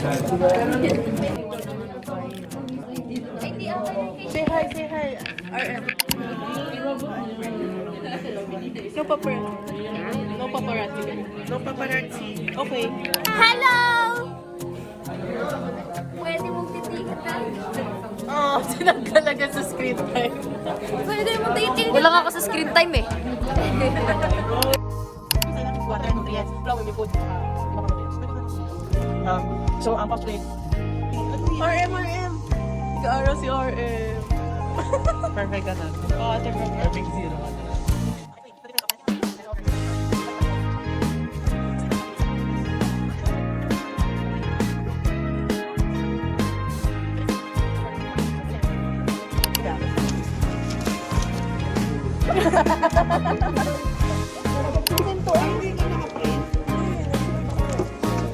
Say hi, say hi. RM. No paparazzi. No paparazzi. No paparazzi. Okay. Hello! Pwede mong titigan na. Oh, sinagdalaga sa screen time. Pwede mong titigan. Wala nga ako sa screen time eh. Water and nutrients. Flour may food. So, ang post-plate. RM. Nag-aaral si RM. Perfect ka na. Water perfect zero.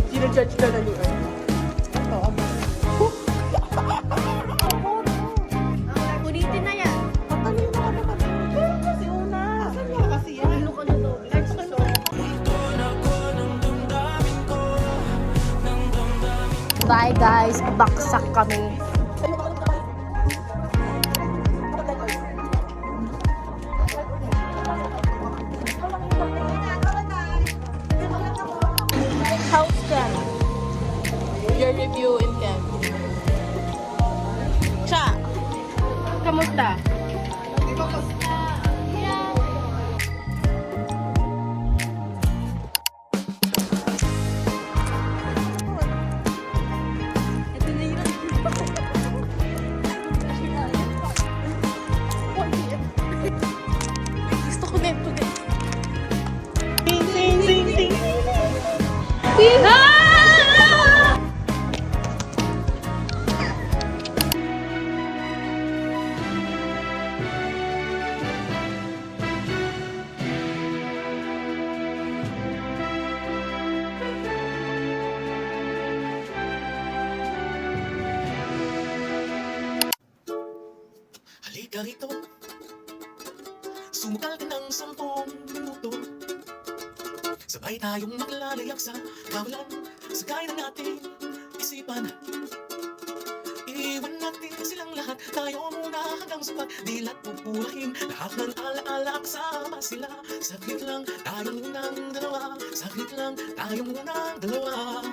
Sino-judge ka na ni Earth? Ulitin na yan. Kasi una. Asan nga kasi yan? Ano ka na to? Bye guys, baksak kami. House cam. Your review in cam. Cha! Kamusta? Gusto ko nito din. Sing, sing, sing, sing. Halika rito, sumakal ka ng 10 minuto. Sabay tayong maglalayak sa kawalan, sagay na natin isipan. Iwan natin silang lahat, tayo muna hanggang sa pagdilat pupurahin. Lahat ng alaala kasama sila, saglit lang tayo munang dalawa, saglit lang tayo munang dalawa.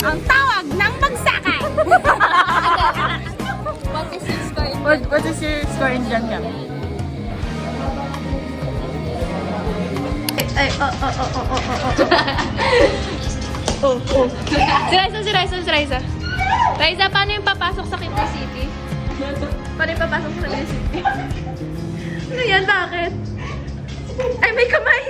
Ang tawag ng bagsakan! What is your score in Jam Jam? Ay, Si Raisa. Raisa, paano yung papasok sa Quezon City? Paano yung papasok sa Quezon City? Ano yan? Bakit? Ay, may kamay!